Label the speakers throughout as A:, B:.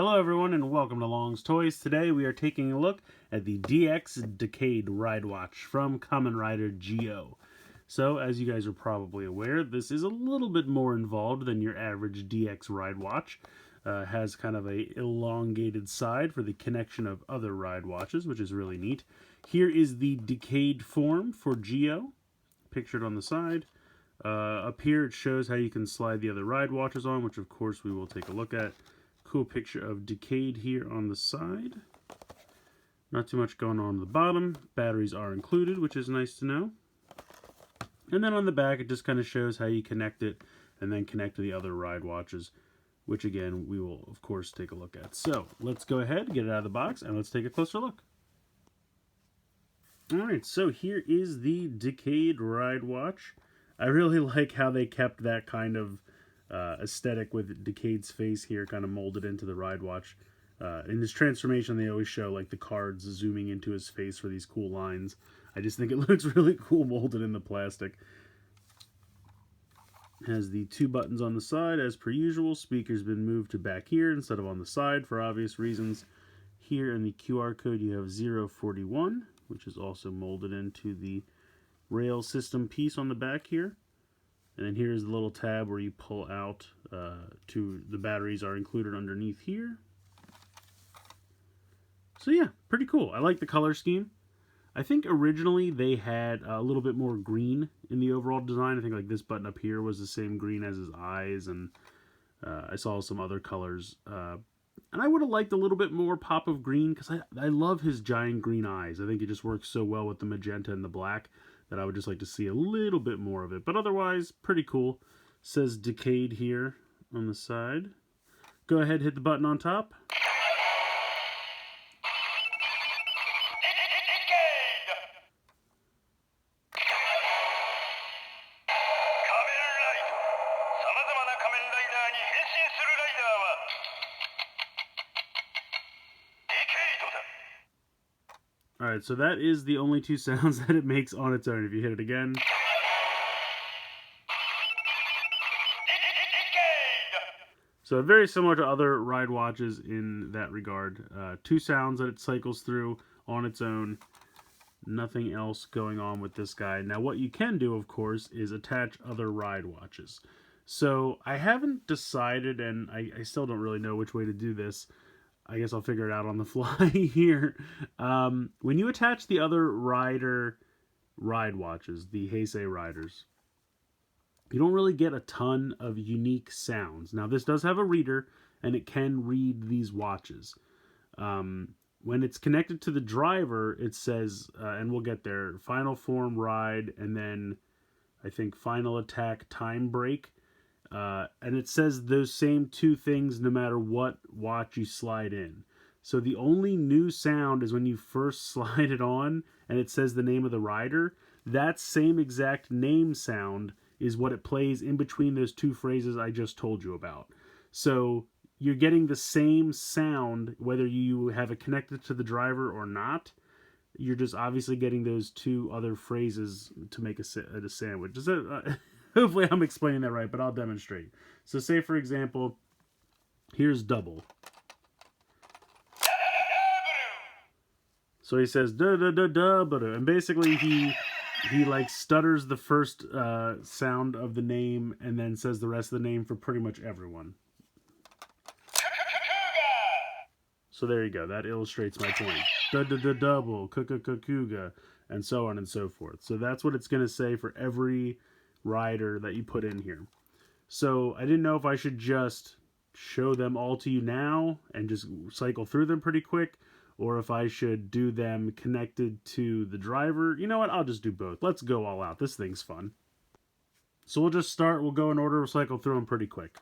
A: Hello everyone and welcome to Long's Toys. Today we are taking a look at the DX Decade Ridewatch from Kamen Rider Geo. So as you guys are probably aware, this is a little bit more involved than your average DX Ridewatch. Has kind of a elongated side for the connection of other ride watches, which is really neat. Here is the Decade form for Geo, pictured on the side. Up here it shows how you can slide the other ride watches on, which of course we will take a look at. Cool picture of Decade here on the side. Not too much going on the bottom. Batteries are included, which is nice to know. And then on the back it just kind of shows how you connect it and then connect to the other ride watches, which again we will of course take a look at. So let's go ahead, get it out of the box, and let's take a closer look. Alright, so here is the Decade Ridewatch. I really like how they kept that kind of aesthetic with Decade's face here kind of molded into the Ridewatch. In his transformation they always show like the cards zooming into his face for these cool lines. I just think it looks really cool molded in the plastic. Has the two buttons on the side as per usual. Speaker's been moved to back here instead of on the side for obvious reasons. Here in the QR code you have 041, which is also molded into the rail system piece on the back here. And then here's the little tab where you pull out to the batteries are included underneath here. So yeah, pretty cool. I like the color scheme. I think originally they had a little bit more green in the overall design. I think like this button up here was the same green as his eyes, and I saw some other colors. And I would have liked a little bit more pop of green because I love his giant green eyes. I think it just works so well with the magenta and the black that I would just like to see a little bit more of it. But otherwise, pretty cool. Says Decade here on the side. Go ahead, hit the button on top. Alright, so that is the only two sounds that it makes on its own. If you hit it again. So very similar to other ride watches in that regard. Two sounds that it cycles through on its own. Nothing else going on with this guy. Now what you can do, of course, is attach other ride watches. So I haven't decided, and I still don't really know which way to do this. I guess I'll figure it out on the fly here. When you attach the other ride watches, the Heisei riders, you don't really get a ton of unique sounds. Now this does have a reader, and it can read these watches. When it's connected to the driver, it says, and we'll get there, Final Form Ride, and then I think Final Attack Time Break. And it says those same two things no matter what watch you slide in. So the only new sound is when you first slide it on and it says the name of the rider. That same exact name sound is what it plays in between those two phrases I just told you about. So you're getting the same sound whether you have it connected to the driver or not. You're just obviously getting those two other phrases to make a sandwich. Is that... Hopefully I'm explaining that right, but I'll demonstrate. So say, for example, here's double. So he says, da-da-da-da-ba-da. And basically he like stutters the first sound of the name and then says the rest of the name for pretty much everyone. So there you go. That illustrates my point. Da-da-da-double, kuka-kukuga, and so on and so forth. So that's what it's going to say for every rider that you put in here. So I didn't know if I should just show them all to you now and just cycle through them pretty quick, or if I should do them connected to the driver. You know what? I'll just do both. Let's go all out. This thing's fun. So we'll just start. We'll go in order. We'll cycle through them pretty quick.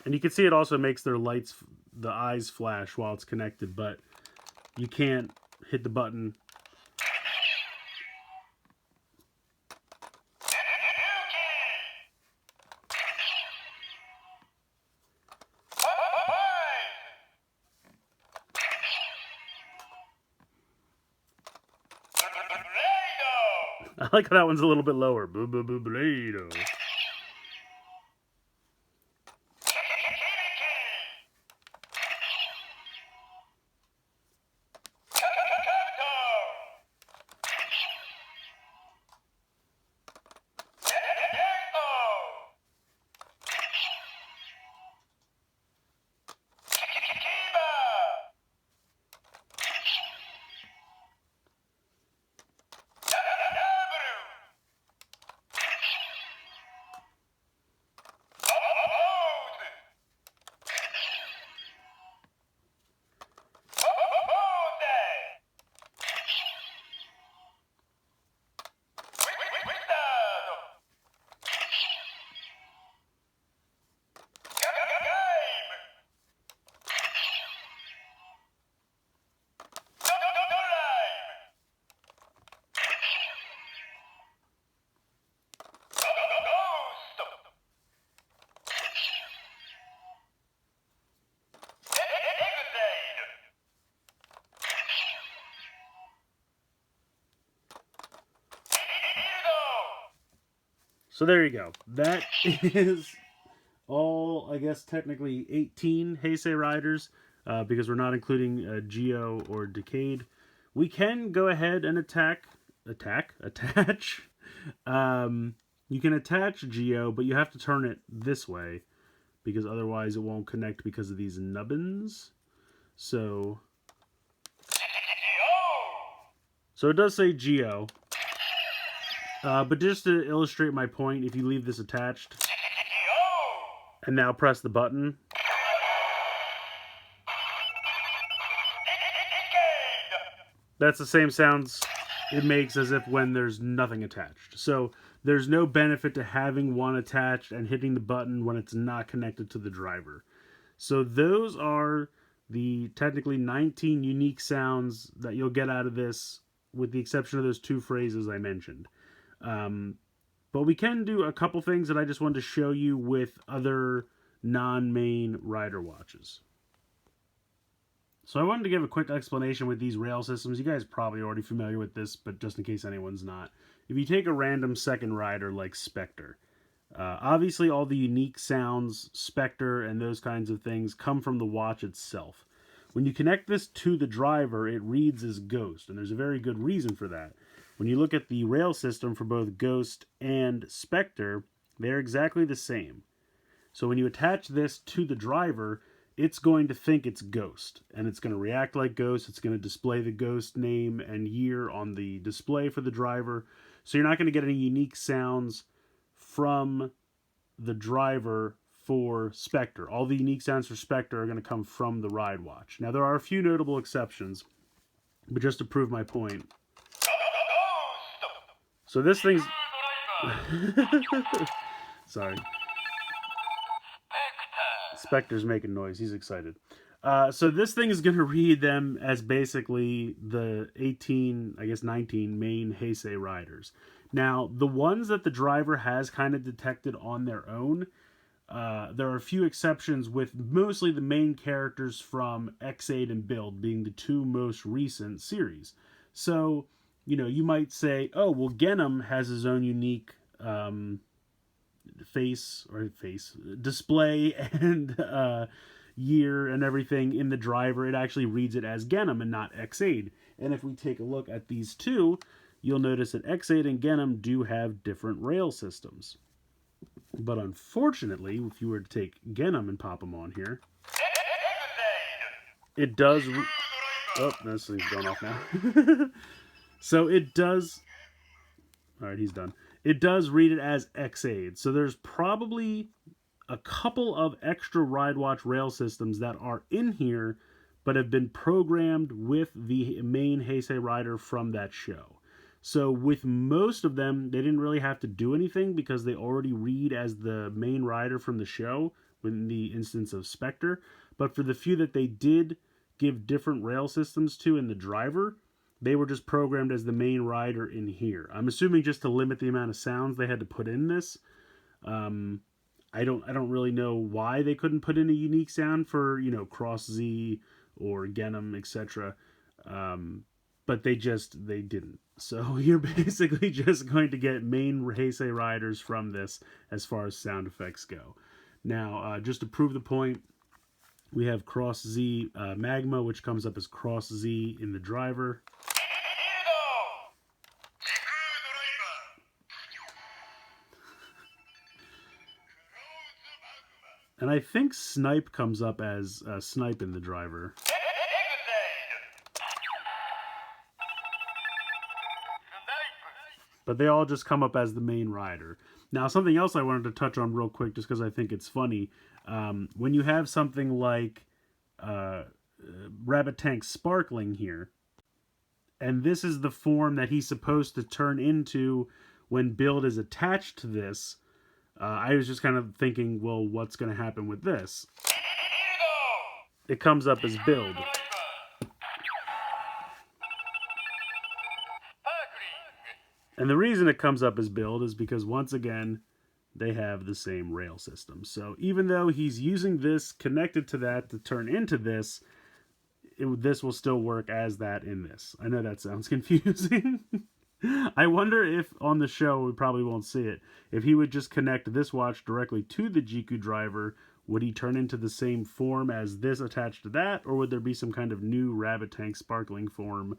A: And you can see it also makes their lights, the eyes flash while it's connected, but you can't hit the button. I like how that one's a little bit lower. Blado. So there you go. That is all, I guess, technically 18 Heisei Riders, because we're not including Geo or Decade. We can go ahead and attach. You can attach Geo, but you have to turn it this way, because otherwise it won't connect because of these nubbins. So it does say Geo. But just to illustrate my point, if you leave this attached and now press the button, that's the same sounds it makes as if when there's nothing attached. So there's no benefit to having one attached and hitting the button when it's not connected to the driver. So those are the technically 19 unique sounds that you'll get out of this, with the exception of those two phrases I mentioned. But we can do a couple things that I just wanted to show you with other non-main rider watches. So I wanted to give a quick explanation with these rail systems. You guys are probably already familiar with this, but just in case anyone's not. If you take a random second rider like Spectre, obviously all the unique sounds, Spectre and those kinds of things come from the watch itself. When you connect this to the driver, it reads as Ghost, and there's a very good reason for that. When you look at the rail system for both Ghost and Spectre, they're exactly the same. So when you attach this to the driver, it's going to think it's Ghost, and it's going to react like Ghost. It's going to display the Ghost name and year on the display for the driver. So you're not going to get any unique sounds from the driver for Spectre. All the unique sounds for Spectre are going to come from the Ridewatch. Now, there are a few notable exceptions, but just to prove my point. So this thing's... Sorry. Spectre's making noise. He's excited. So this thing is going to read them as basically the 18, I guess 19 main Heisei riders. Now, the ones that the driver has kind of detected on their own, there are a few exceptions, with mostly the main characters from X8 and Build being the two most recent series. So, you know, you might say, oh, well, Genom has his own unique face display and year and everything in the driver. It actually reads it as Genom and not X8. And if we take a look at these two, you'll notice that X8 and Genom do have different rail systems. But unfortunately, if you were to take Genom and pop them on here, it does... Oh, this thing's going off now. So it does... Alright, he's done. It does read it as X8. So there's probably a couple of extra Ridewatch rail systems that are in here, but have been programmed with the main Heisei rider from that show. So with most of them, they didn't really have to do anything because they already read as the main rider from the show, in the instance of Spectre. But for the few that they did give different rail systems to in the driver, they were just programmed as the main rider in here. I'm assuming just to limit the amount of sounds they had to put in this. I don't really know why they couldn't put in a unique sound for, you know, Cross Z or Genom, etc. But but they didn't. So you're basically just going to get main Heisei riders from this as far as sound effects go. Now, just to prove the point, we have Cross Z Magma, which comes up as Cross Z in the driver. And I think Snipe comes up as Snipe in the driver. But they all just come up as the main rider. Now, something else I wanted to touch on real quick, just because I think it's funny. When you have something like Rabbit Tank Sparkling here, and this is the form that he's supposed to turn into when Build is attached to this, I was just kind of thinking, well, what's going to happen with this? It comes up as Build. And the reason it comes up as Build is because, once again, they have the same rail system. So even though he's using this connected to that to turn into this, this will still work as that in this. I know that sounds confusing. I wonder if on the show, we probably won't see it, if he would just connect this watch directly to the Jiku driver, would he turn into the same form as this attached to that? Or would there be some kind of new Rabbit Tank Sparkling form?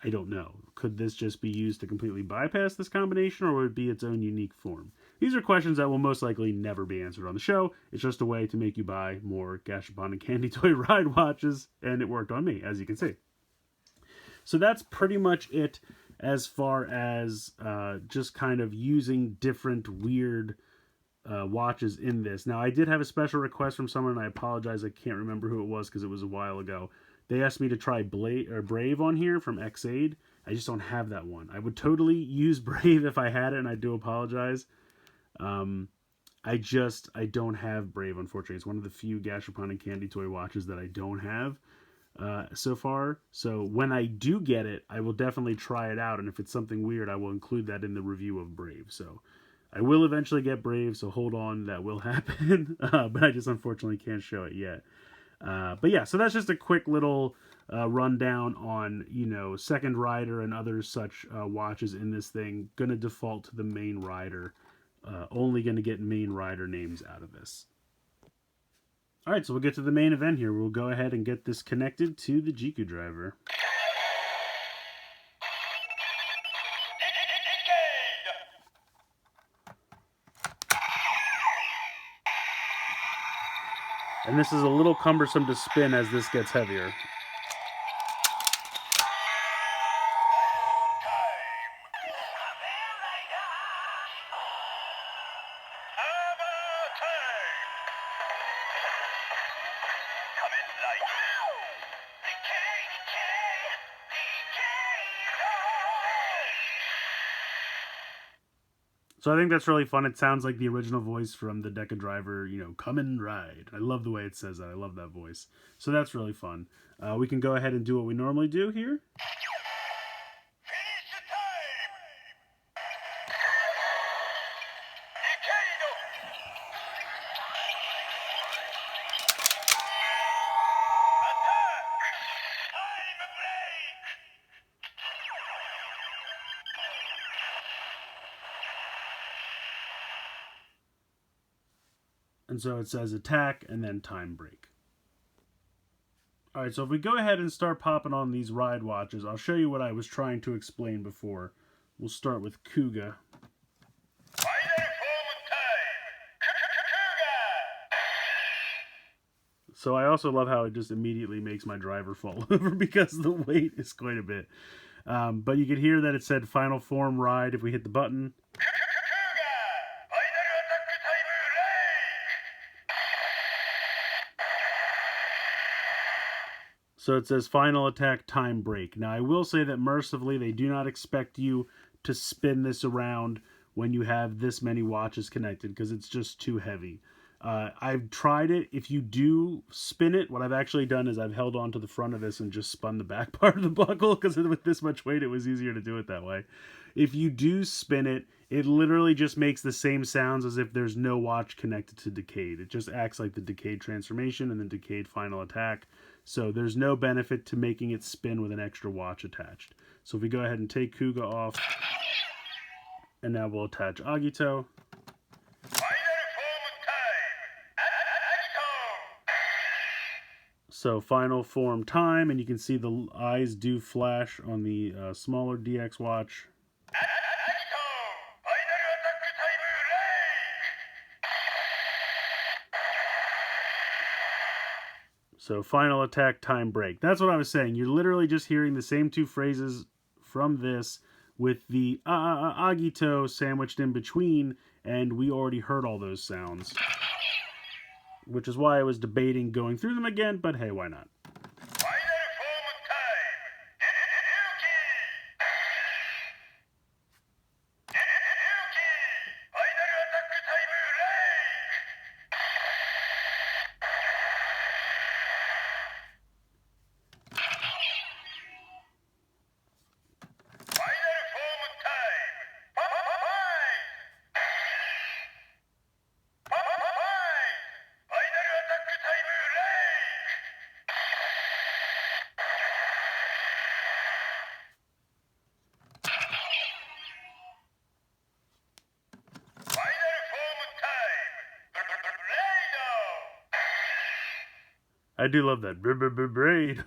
A: I don't know. Could this just be used to completely bypass this combination, or would it be its own unique form? These are questions that will most likely never be answered on the show. It's just a way to make you buy more Gashapon and Candy Toy ride watches, and it worked on me, as you can see. So that's pretty much it as far as just kind of using different weird watches in this. Now, I did have a special request from someone, and I apologize, I can't remember who it was because it was a while ago. They asked me to try Brave on here from Xaid. I just don't have that one. I would totally use Brave if I had it, and I do apologize. I don't have Brave, unfortunately. It's one of the few Gashapon and Candy Toy watches that I don't have so far. So when I do get it, I will definitely try it out, and if it's something weird, I will include that in the review of Brave. So I will eventually get Brave, so hold on, that will happen. But I just unfortunately can't show it yet. But yeah, so that's just a quick little rundown on, second rider and other such watches in this thing. Gonna default to the main rider. Only gonna get main rider names out of this. Alright, so we'll get to the main event here. We'll go ahead and get this connected to the Jiku driver. And this is a little cumbersome to spin as this gets heavier. So I think that's really fun. It sounds like the original voice from the Deca driver, Kamen Ride. I love the way it says that. I love that voice. So that's really fun. We can go ahead and do what we normally do here. And so it says attack and then time break. Alright, so if we go ahead and start popping on these ride watches, I'll show you what I was trying to explain before. We'll start with Kuga. So I also love how it just immediately makes my driver fall over because the weight is quite a bit. But you could hear that it said final form ride if we hit the button. So it says final attack time break. Now I will say that mercifully they do not expect you to spin this around when you have this many watches connected because it's just too heavy. I've tried it. If you do spin it, what I've actually done is I've held on to the front of this and just spun the back part of the buckle because with this much weight it was easier to do it that way. If you do spin it, it literally just makes the same sounds as if there's no watch connected to Decade. It just acts like the Decade transformation and then Decade final attack. So there's no benefit to making it spin with an extra watch attached. So if we go ahead and take Kuga off, and now we'll attach Agito. So final form time, and you can see the eyes do flash on the smaller DX watch. So final attack time break. That's what I was saying. You're literally just hearing the same two phrases from this with the Agito sandwiched in between, and we already heard all those sounds. Which is why I was debating going through them again, but hey, why not? I do love that. Braid.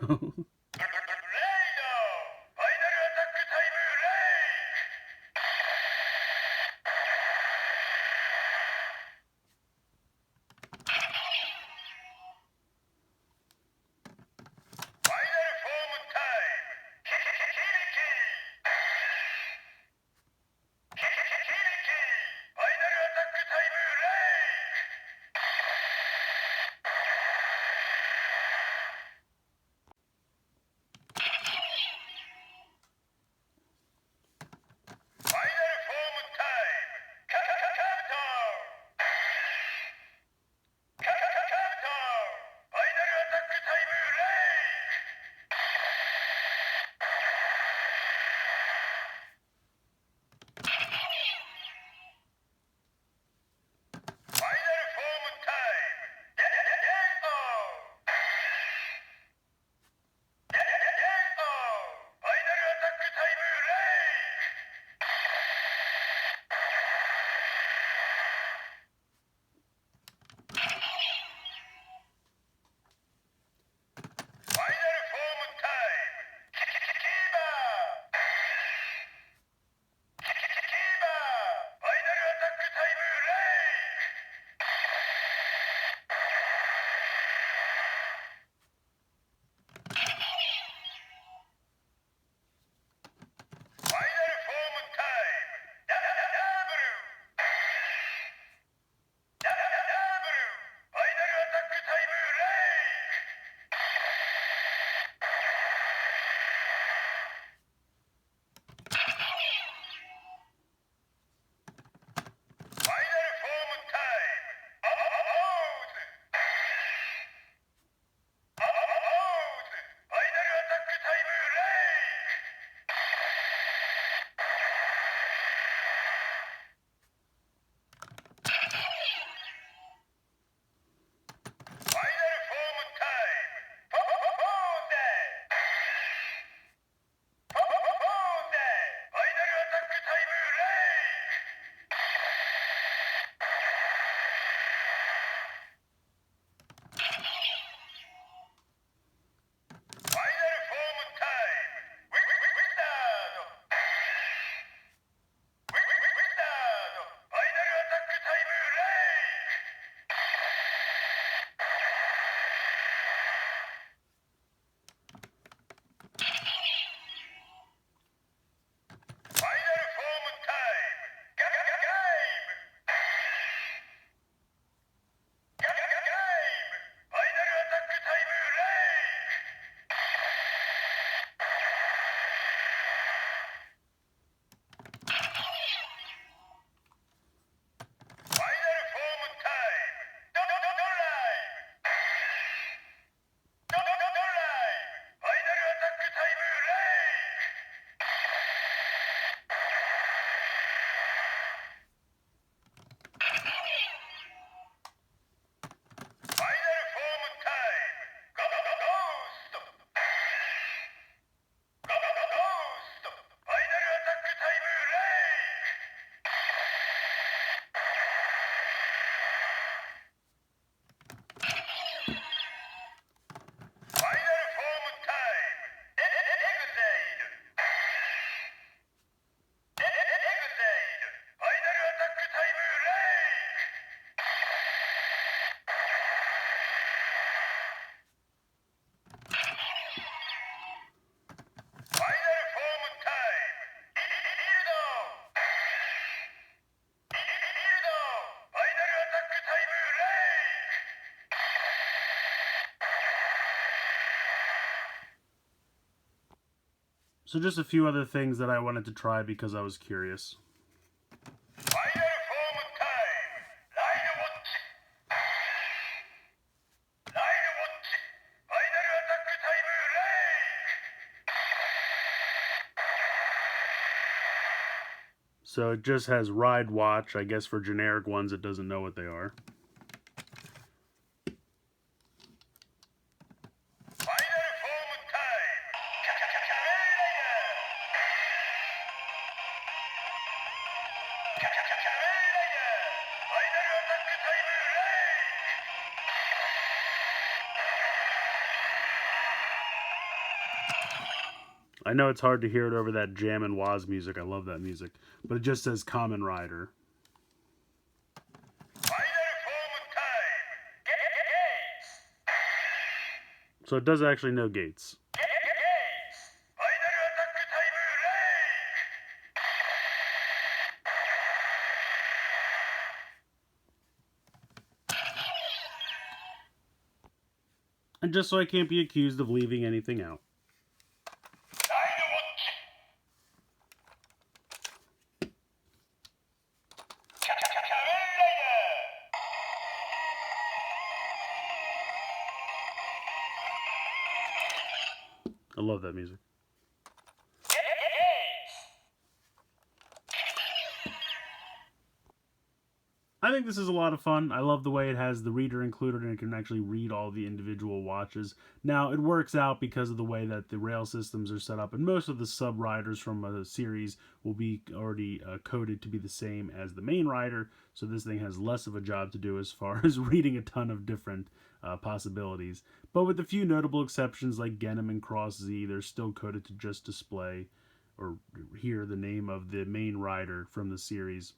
A: So just a few other things that I wanted to try because I was curious. So it just has Ridewatch. I guess for generic ones, it doesn't know what they are. I know it's hard to hear it over that Jam and Waz music. I love that music. But it just says Kamen Rider. So it does actually know gates. And just so I can't be accused of leaving anything out. I love that music. I think this is a lot of fun. I love the way it has the reader included and it can actually read all the individual watches. Now, it works out because of the way that the rail systems are set up, and most of the sub-riders from a series will be already coded to be the same as the main rider, so this thing has less of a job to do as far as reading a ton of different possibilities. But with a few notable exceptions like Genom and Cross Z, they're still coded to just display or hear the name of the main rider from the series,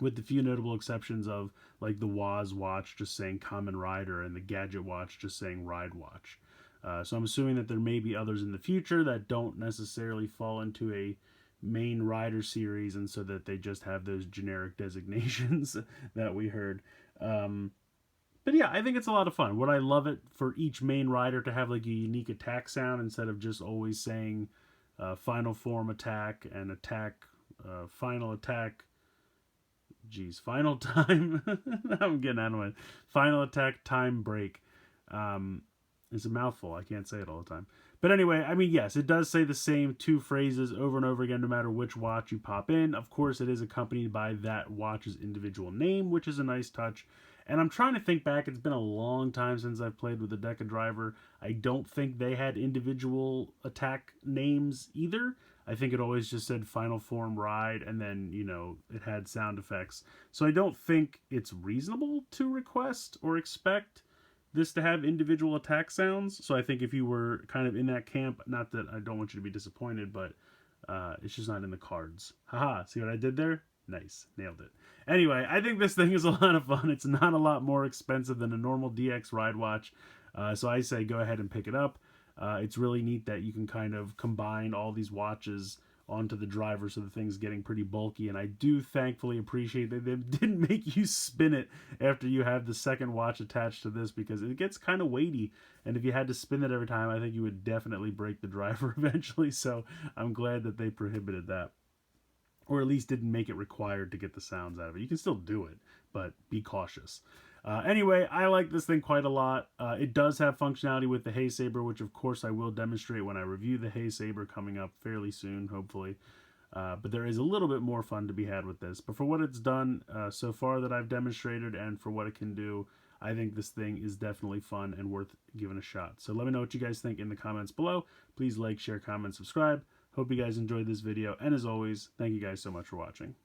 A: with the few notable exceptions of like the Waz watch just saying Kamen Rider and the Gadget watch just saying Ridewatch. So I'm assuming that there may be others in the future that don't necessarily fall into a main rider series, and so that they just have those generic designations that we heard. But yeah, I think it's a lot of fun. Would I love it for each main rider to have like a unique attack sound instead of just always saying final form attack and attack, final attack, final time. I'm getting out of my final attack time break. It's a mouthful. I can't say it all the time. But anyway, I mean, yes, it does say the same two phrases over and over again, no matter which watch you pop in. Of course, it is accompanied by that watch's individual name, which is a nice touch. And I'm trying to think back. It's been a long time since I've played with the Deca Driver. I don't think they had individual attack names either. I think it always just said Final Form Ride, and then, you know, it had sound effects. So I don't think it's reasonable to request or expect this to have individual attack sounds. So I think if you were kind of in that camp, not that I don't want you to be disappointed, but it's just not in the cards. Haha, see what I did there? Nice, nailed it. Anyway, I think this thing is a lot of fun. It's not a lot more expensive than a normal DX Ride Watch. So I say go ahead and pick it up. It's really neat that you can kind of combine all these watches onto the driver, so the thing's getting pretty bulky, and I do thankfully appreciate that they didn't make you spin it after you have the second watch attached to this, because it gets kind of weighty, and if you had to spin it every time, I think you would definitely break the driver eventually. So I'm glad that they prohibited that, or at least didn't make it required to get the sounds out of it. You can still do it, but be cautious. Anyway, I like this thing quite a lot. It does have functionality with the Hay Saber, which of course I will demonstrate when I review the Hay Saber coming up fairly soon, hopefully. But there is a little bit more fun to be had with this. But for what it's done so far that I've demonstrated, and for what it can do, I think this thing is definitely fun and worth giving a shot. So let me know what you guys think in the comments below. Please like, share, comment, subscribe. Hope you guys enjoyed this video. And as always, thank you guys so much for watching.